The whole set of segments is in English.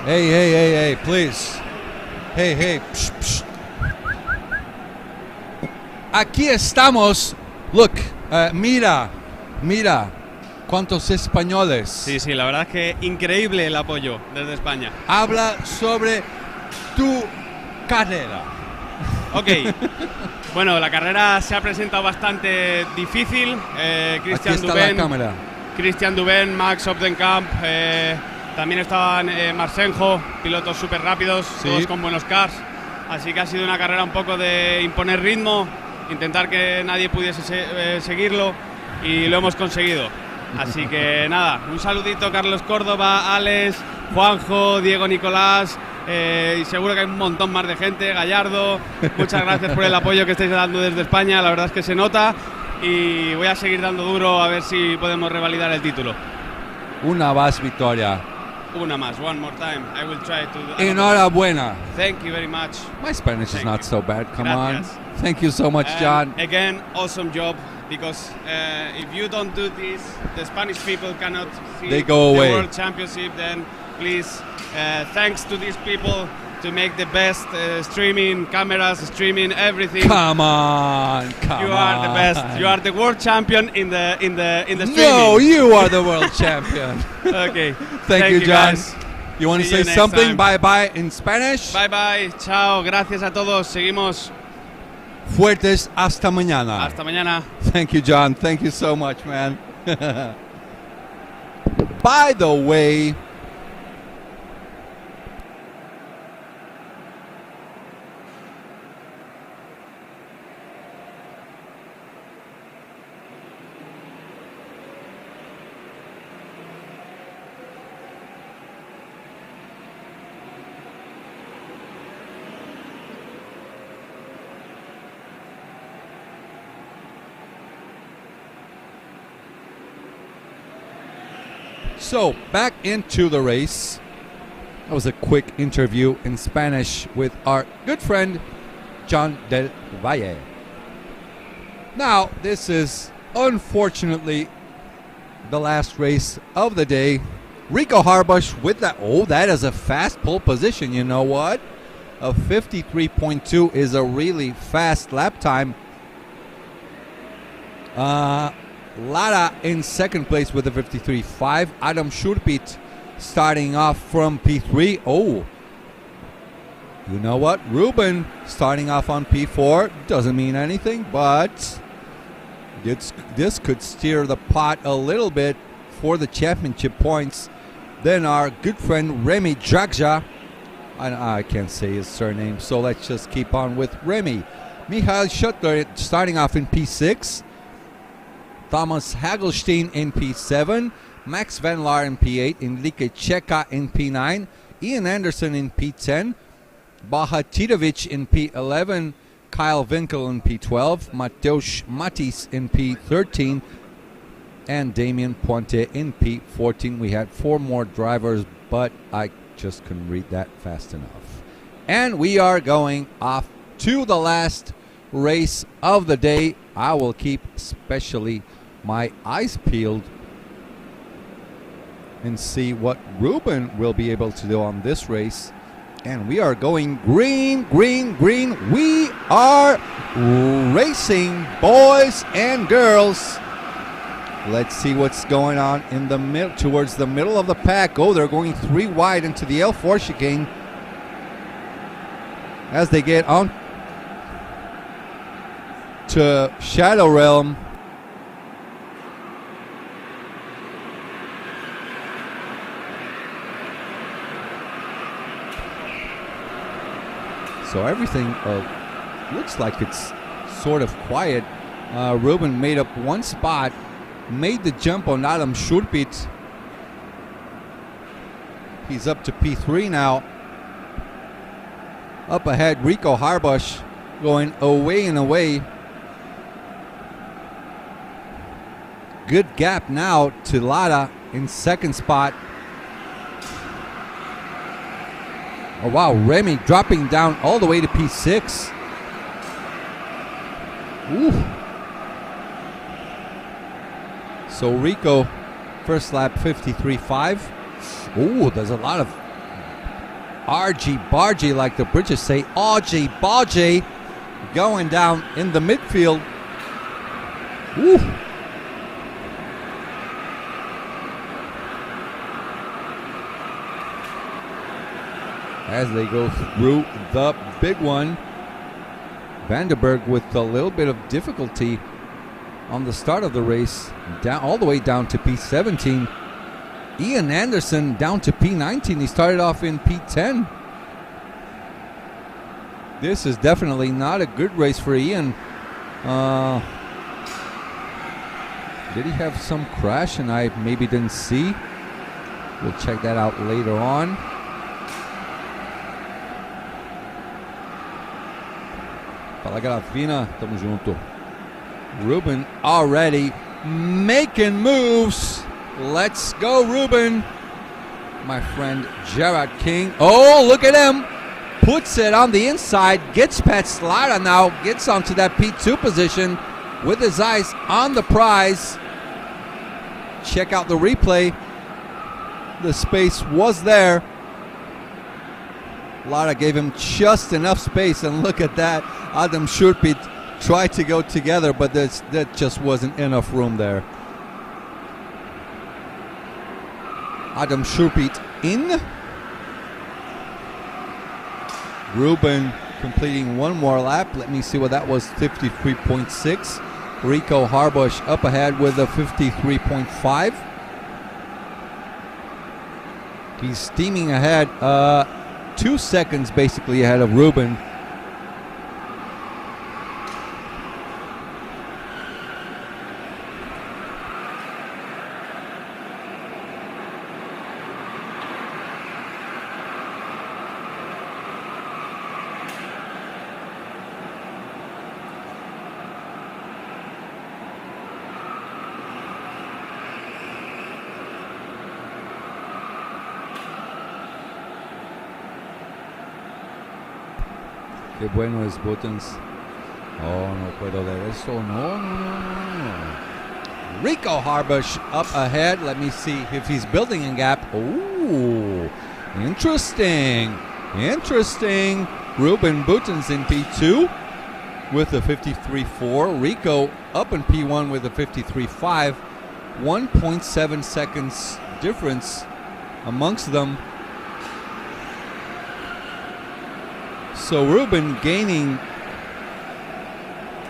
Hey, please. Hey. Psh, psh. Aquí estamos. Look, mira. ¿Cuántos españoles? Sí, la verdad es que increíble el apoyo desde España. Habla sobre tu carrera. Ok. Bueno, la carrera se ha presentado bastante difícil. Christian Dubén, Max Opdenkamp, también estaban Marsenjo, pilotos súper rápidos, todos con buenos cars. Así que ha sido una carrera un poco de imponer ritmo, intentar que nadie pudiese seguirlo, y lo hemos conseguido. Así que nada, un saludito Carlos Córdoba, Alex, Juanjo, Diego Nicolás, y seguro que hay un montón más de gente, Gallardo. Muchas gracias por el apoyo que estáis dando desde España, la verdad es que se nota, y voy a seguir dando duro a ver si podemos revalidar el título. Una más victoria. Una más, one more time. I will try to. Enhorabuena. Thank you very much. My Spanish is not so bad. Come Gracias. on. Thank you so much, John. Again, awesome job, because if you don't do this, the Spanish people cannot see They go away. the World Championship. Then please, thanks to these people to make the best streaming cameras, streaming everything. Come on. You are the best. You are the world champion in the streaming. No, you are the world champion. Okay. Thank you, John. Guys. You want to See say you next something? time. Bye in Spanish? Bye. Chao. Gracias a todos. Seguimos. Fuertes hasta mañana. Hasta mañana. Thank you, John. Thank you so much, man. By the way, so back into the race. That was a quick interview in Spanish with our good friend John Del Valle. Now, this is unfortunately the last race of the day. Rico Harbush with that. Oh, that is a fast pole position. You know what? A 53.2 is a really fast lap time. Lara in second place with a 53.5. Adam Schurpit starting off from P3. Oh, you know what? Ruben starting off on P4. Doesn't mean anything, but this could steer the pot a little bit for the championship points. Then our good friend Remy Dragja. I can't say his surname, so let's just keep on with Remy. Michael Schuttler starting off in P6. Thomas Hagelstein in P7, Max Van Laar in P8, Enrique Checa in P9, Ian Anderson in P10, Baha Titovic in P11, Kyle Winkel in P12, Mateusz Matis in P13, and Damien Puente in P14. We had 4 more drivers, but I just couldn't read that fast enough. And we are going off to the last race of the day. I will keep especially my eyes peeled and see what Ruben will be able to do on this race. And we are going green. We are racing, boys and girls. Let's see what's going on in the middle, towards the middle of the pack. Oh, they're going 3 wide into the L4 chicane as they get on to Shadow Realm. So everything looks like it's sort of quiet. Ruben made up 1 spot, made the jump on Adam Schurpit. He's up to P3 now. Up ahead, Rico Harbush going away and away. Good gap now to Lara in second spot. Oh wow, Remy dropping down all the way to P6. Ooh. So Rico, first lap 53.5. Ooh, there's a lot of Argy Bargy, like the British say. Argy Bargy going down in the midfield. Woo. As they go through the big one, Vandenberg with a little bit of difficulty on the start of the race, down all the way down to P17. Ian Anderson down to P19. He started off in P10. This is definitely not a good race for Ian. Did he have some crash and I maybe didn't see? We'll check that out later on. Fala Gravina, tamo junto. Ruben already making moves. Let's go, Ruben. My friend Gerard King. Oh, look at him. Puts it on the inside. Gets past Lara now. Gets onto that P2 position with his eyes on the prize. Check out the replay. The space was there. Lara gave him just enough space, and look at that. Adam Schurpit tried to go together, but that just wasn't enough room there. Adam Schurpit in. Ruben completing one more lap. Let me see what that was, 53.6. Rico Harbush up ahead with a 53.5. He's steaming ahead, 2 seconds basically ahead of Ruben. Qué bueno es Buttons. Oh, no puedo leer esto. No. Rico Harbush up ahead. Let me see if he's building a gap. Oh, interesting. Ruben Buttons in P2 with a 53.4. Rico up in P1 with a 53.5. 1.7 seconds difference amongst them. So Ruben gaining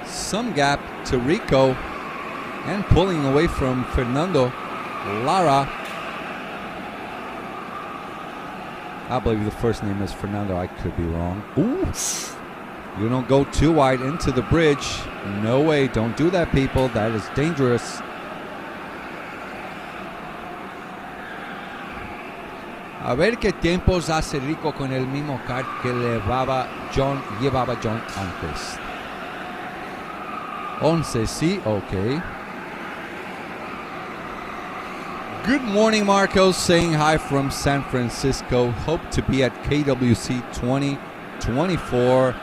some gap to Rico and pulling away from Fernando Lara. I believe the first name is Fernando. I could be wrong. Ooh. You don't go too wide into the bridge. No way. Don't do that, people. That is dangerous. A ver qué tiempos hace Rico con el mismo kart que llevaba John antes. 11, sí, okay. Good morning, Marcos, saying hi from San Francisco. Hope to be at KWC 2024.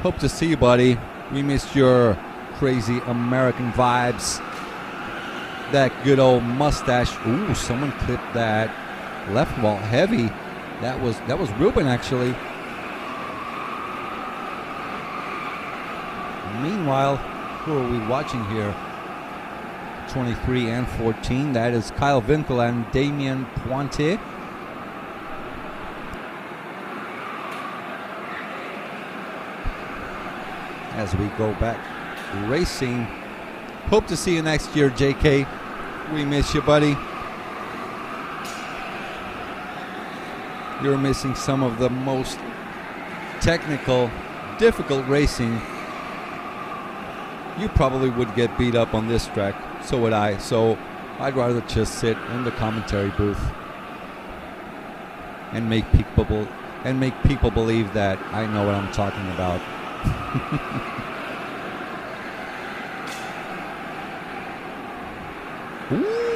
Hope to see you, buddy. We missed your crazy American vibes. That good old mustache. Ooh, someone clipped that. Left wall heavy. That was Ruben, actually. Meanwhile, who are we watching here? 23 and 14. That is Kyle Winkel and Damien Pointe. As we go back racing. Hope to see you next year, JK. We miss you, buddy. You're missing some of the most technical, difficult racing. You probably would get beat up on this track. So would I. So I'd rather just sit in the commentary booth and make people believe that I know what I'm talking about. Ooh.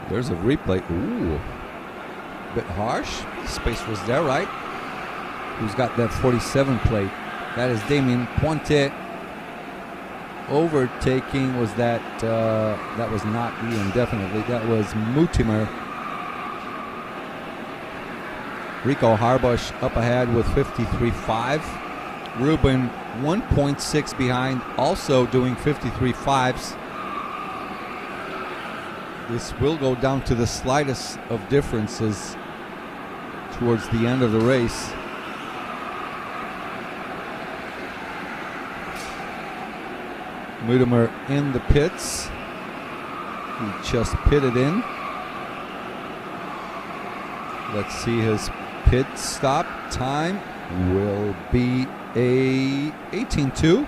There's a replay. Ooh. Bit harsh. Space was there, right? Who's got that 47 plate? That is Damien Puente. Overtaking was that was not Ian, definitely. That was Mutimer. Rico Harbush up ahead with 53.5. Ruben 1.6 behind, also doing 53.5s. This will go down to the slightest of differences towards the end of the race. Mutimer in the pits. He just pitted in. Let's see, his pit stop time will be a 18.2.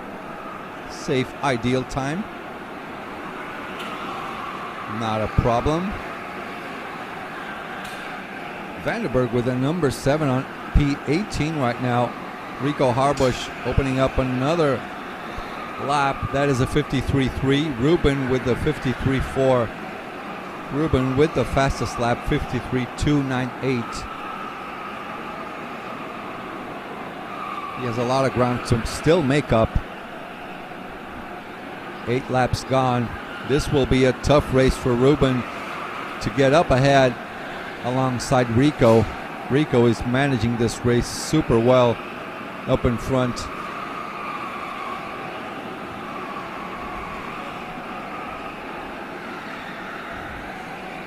Safe, ideal time. Not a problem. Vandenberg with a number 7 on P18 right now. Rico Harbush opening up another lap. That is a 53.3. Ruben with the 53.4. Ruben with the fastest lap, 53.298. He has a lot of ground to still make up. 8 laps gone. This will be a tough race for Ruben to get up ahead alongside Rico. Rico is managing this race super well up in front.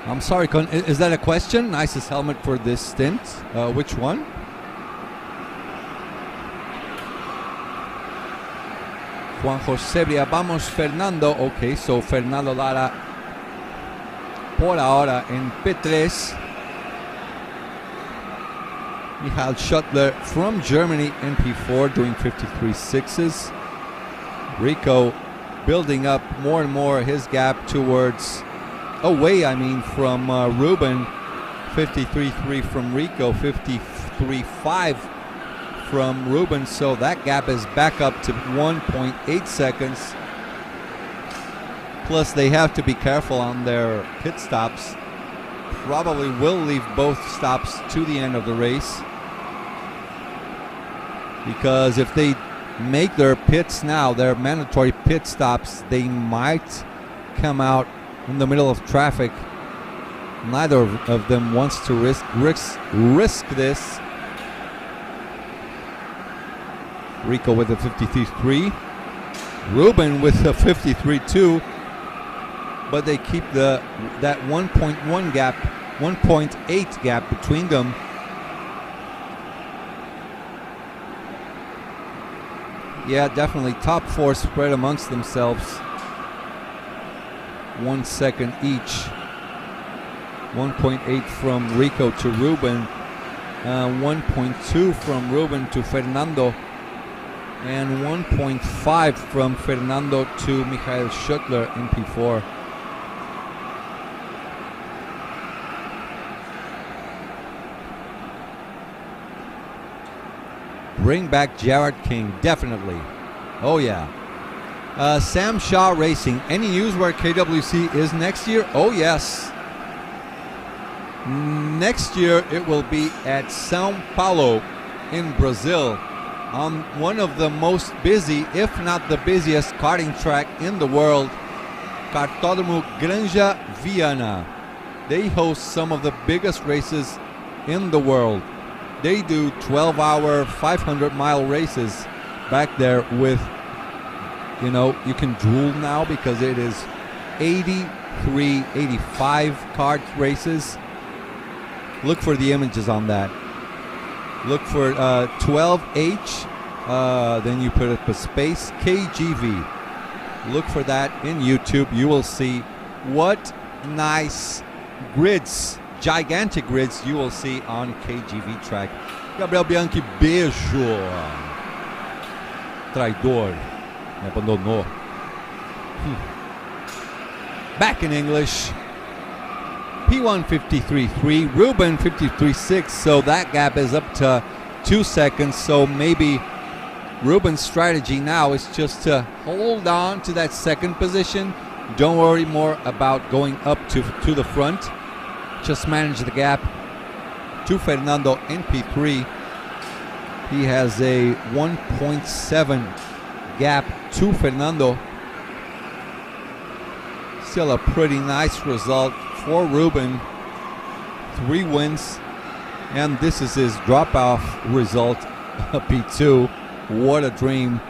I'm sorry, is that a question? Nicest helmet for this stint. Which one? Juan José Bria, vamos Fernando. Ok, so Fernando Lara por ahora en P3. Michael Schuttler from Germany in P4 doing 53.6s. Rico building up more and more his gap towards, from Ruben. 53.3 from Rico, 53.5 from Ruben, so that gap is back up to 1.8 seconds. Plus they have to be careful on their pit stops. Probably will leave both stops to the end of the race, because if they make their pits now, their mandatory pit stops, they might come out in the middle of traffic. Neither of them wants to risk this. Rico with a 53.3, Ruben with a 53.2, but they keep that 1.1 gap, 1.8 gap between them. Yeah, definitely top 4 spread amongst themselves. 1 second each. 1.8 from Rico to Ruben, 1.2 from Ruben to Fernando, and 1.5 from Fernando to Michael Schuttler in P4. Bring back Jared King, definitely. Oh yeah. Sam Shaw Racing, any news where KWC is next year? Oh yes. Next year it will be at São Paulo in Brazil, on one of the most busy, if not the busiest, karting track in the world, Kartódromo Granja Viana. They host some of the biggest races in the world. They do 12-hour, 500-mile races back there with, you can drool now because it is 83, 85 kart races. Look for the images on that. Look for 12H, then you put up a space, KGV. Look for that in YouTube. You will see what nice grids, gigantic grids you will see on KGV track. Gabriel Bianchi, beijo. Traidor. Me abandonou. Back in English. P1 53.3, Ruben 53.6, so that gap is up to 2 seconds. So maybe Ruben's strategy now is just to hold on to that second position. Don't worry more about going up to the front. Just manage the gap to Fernando in P3. He has a 1.7 gap to Fernando. Still a pretty nice result for Ruben. 3 wins, and this is his drop-off result, P2. What a dream.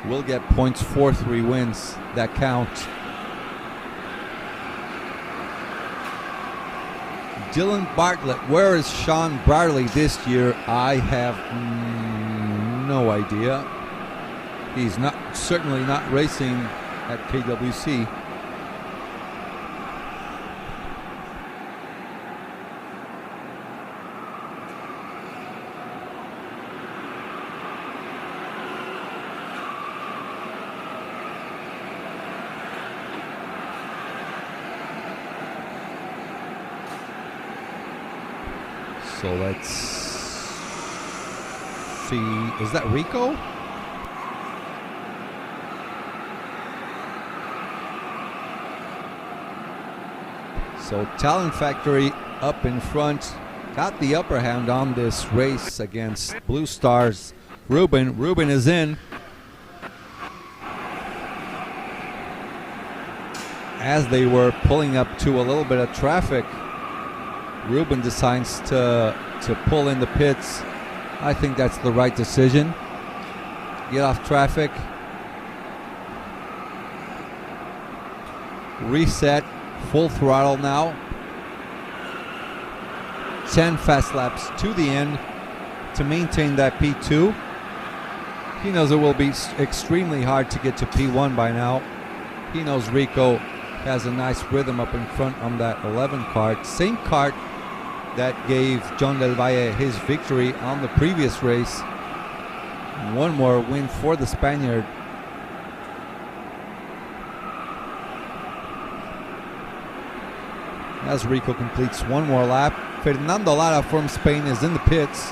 We'll get points for 3 wins that count. Dylan Bartlett, where is Sean Bradley this year? I have no idea. He's certainly not racing at KWC. So let's see. Is that Rico? So Talent Factory up in front, got the upper hand on this race against Blue Stars. Ruben is in. As they were pulling up to a little bit of traffic, Ruben decides to pull in the pits. I think that's the right decision. Get off traffic. Reset. Full throttle now. 10 fast laps to the end to maintain that P2. He knows it will be extremely hard to get to P1 by now. He knows Rico has a nice rhythm up in front on that 11 kart. Same kart that gave John Del Valle his victory on the previous race. One more win for the Spaniard. As Rico completes one more lap, Fernando Lara from Spain is in the pits.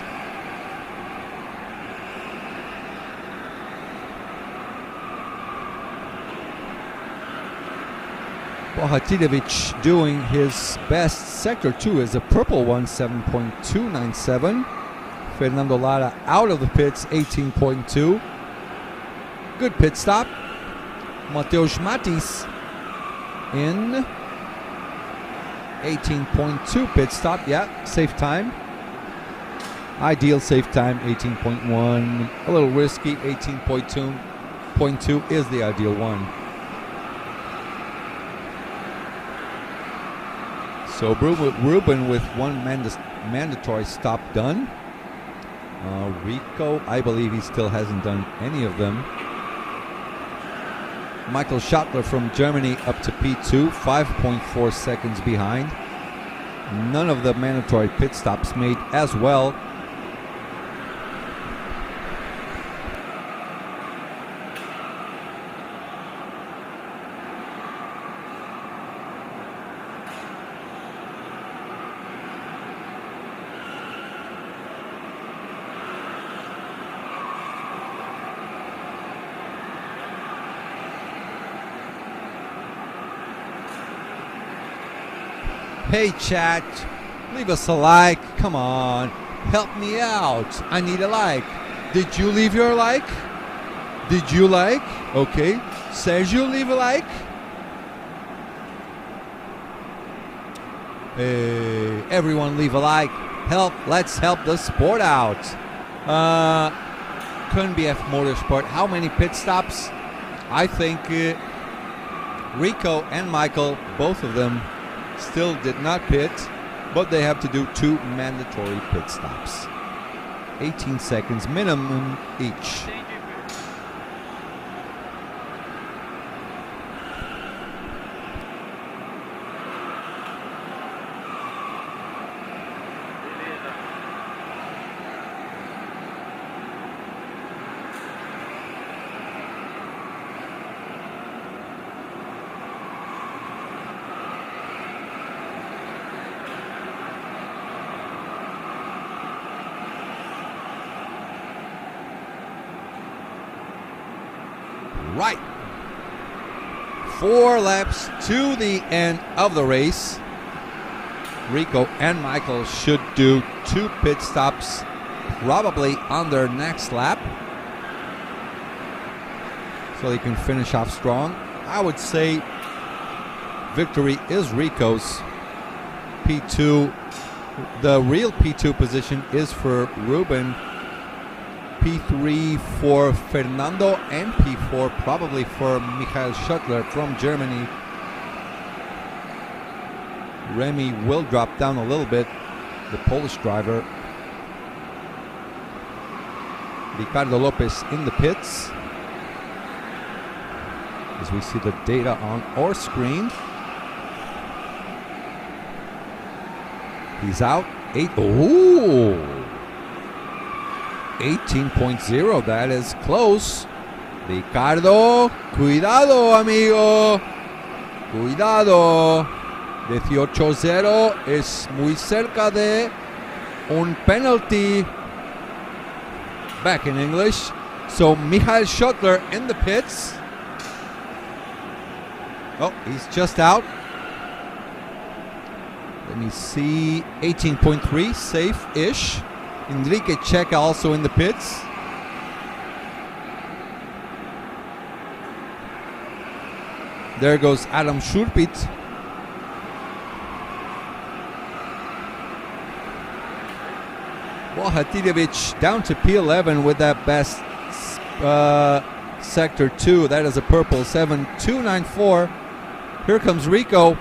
Bohatirovic doing his best. Sector 2 is a purple one, 7.297. Fernando Lara out of the pits, 18.2. Good pit stop. Mateusz Matis in 18.2 pit stop. Yeah, safe time. Ideal safe time, 18.1. A little risky, 18.2 is the ideal one. So Ruben with one mandatory stop done. Rico, I believe he still hasn't done any of them. Michael Schottler from Germany up to P2, 5.4 seconds behind. None of the mandatory pit stops made as well. Hey chat, leave us a like. Come on, help me out. I need a like. Did you leave your like? Did you like? Okay. Sergio, leave a like. Hey, everyone leave a like. Let's help the sport out. KWC Motorsport, how many pit stops? I think Rico and Michael, both of them, still did not pit, but they have to do 2 mandatory pit stops. 18 seconds minimum each. Right. 4 laps to the end of the race. Rico and Michael should do 2 pit stops probably on their next lap, so they can finish off strong. I would say victory is Rico's. P2, the real P2 position is for Ruben. P3 for Fernando, and P4 probably for Michael Schottler from Germany. Remy will drop down a little bit, the Polish driver. Ricardo Lopez in the pits. As we see the data on our screen. He's out. 18.0. That is close. Ricardo, cuidado, amigo. Cuidado. 18.0 es muy cerca de un penalty. Back in English. So Michael Schottler in the pits. Oh, he's just out. Let me see. 18.3, safe-ish. Enrique Checa also in the pits. There goes Adam Schurpit. Well, Haticevic down to P11 with that best sector 2. That is a purple 7.294. Here comes Rico.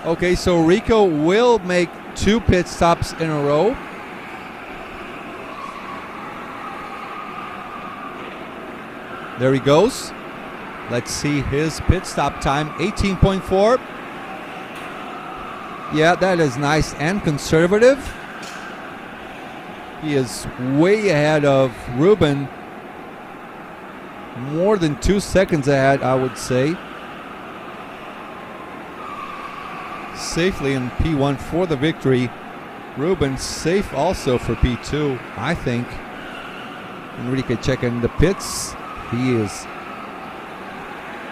Okay, so Rico will make 2 pit stops in a row. There he goes. Let's see his pit stop time. 18.4. Yeah, that is nice and conservative. He is way ahead of Ruben. More than 2 seconds ahead, I would say. Safely in P1 for the victory. Ruben safe also for P2, I think. Enrique Checa in the pits.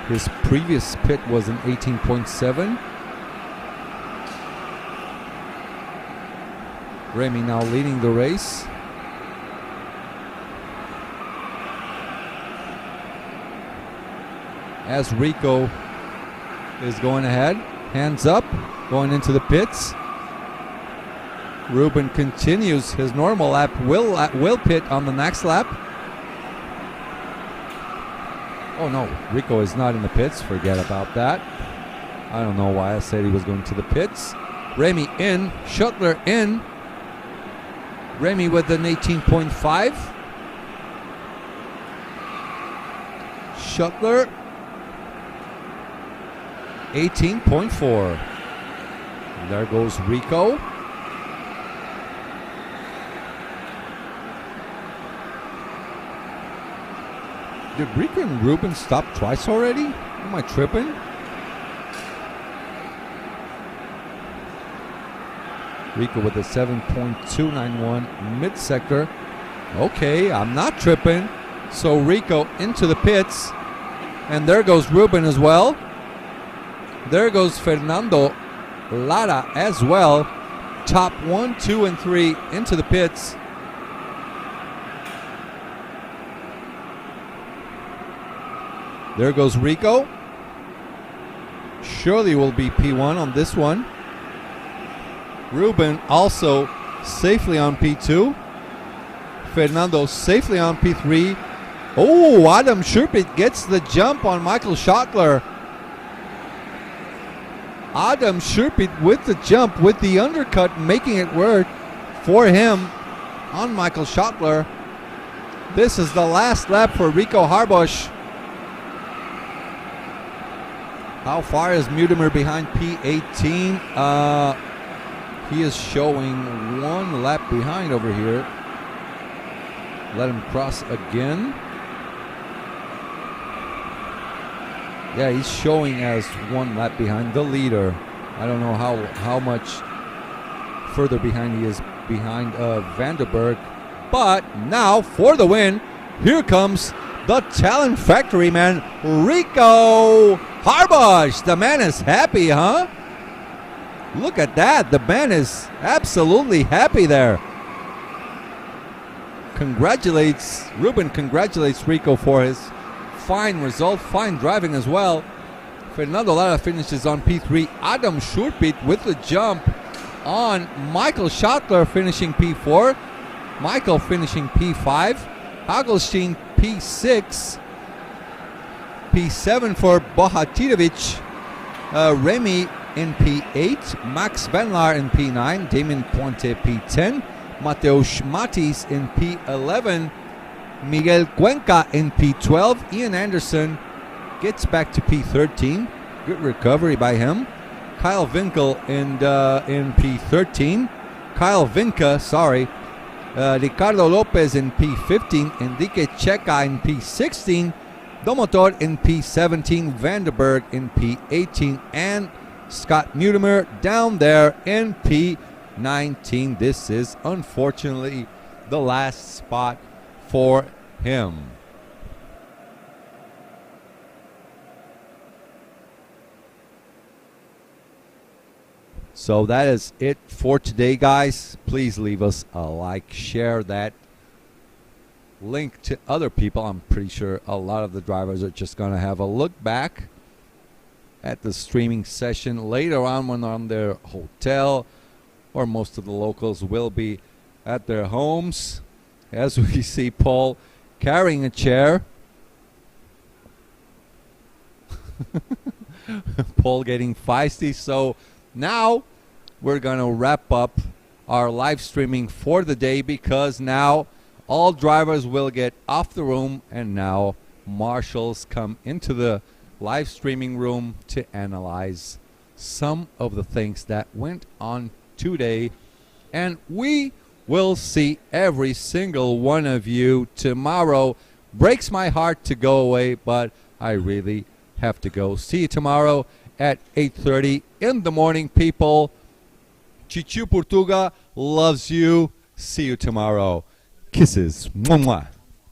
His previous pit was an 18.7. Remy now leading the race. As Rico is going ahead, hands up, going into the pits. Ruben continues his normal lap, will pit on the next lap. Oh no, Rico is not in the pits, forget about that. I don't know why I said he was going to the pits. Remy in, Schottler in. Remy with an 18.5. Schottler 18.4. There goes Rico. Did Rico and Ruben stop twice already? Am I tripping? Rico with a 7.291 mid-sector. Okay, I'm not tripping. So Rico into the pits. And there goes Ruben as well. There goes Fernando Lara as well. Top 1, 2, and 3 into the pits. There goes Rico. Surely will be P1 on this one. Ruben also safely on P2. Fernando safely on P3. Oh, Adam Schurpit gets the jump on Michael Schottler. Adam Schurpit with the jump, with the undercut, making it work for him on Michael Schottler. This is the last lap for Rico Harbosch. How far is Mutimer behind P18? He is showing 1 lap behind over here. Let him cross again. Yeah, he's showing as 1 lap behind the leader. I don't know how much further behind he is behind Vanderberg. But now for the win, here comes the talent factory man, Rico Harbosch. The man is happy, huh? Look at that. The man is absolutely happy there. Ruben congratulates Rico for his fine result, fine driving as well. Fernando Lara finishes on P3. Adam Schurpit with the jump on Michael Schottler finishing P4. Michael finishing P5. Hagelstein P6. P7 for Bohatirovic. Remy in P8. Max Benlar in P9. Damien Puente P10. Mateusz Matis in P11. Miguel Cuenca in P12. Ian Anderson gets back to P13. Good recovery by him. Kyle Winkel in P13. Ricardo Lopez in P15. Enrique Checa in P16. Domotor in P17. Vanderberg in P18. And Scott Mutimer down there in P19. This is unfortunately the last spot for him. So that is it for today, guys. Please leave us a like, share that link to other people. I'm pretty sure a lot of the drivers are just going to have a look back at the streaming session later on when they're on their hotel, or most of the locals will be at their homes. As we see Paul carrying a chair. Paul getting feisty. So now we're going to wrap up our live streaming for the day, because now all drivers will get off the room and now marshals come into the live streaming room to analyze some of the things that went on today. And we will see every single one of you tomorrow. Breaks my heart to go away, but I really have to go. See you tomorrow at 8:30 in the morning, people. Chichu Portuga loves you. See you tomorrow. Kisses. Mwah, mwah.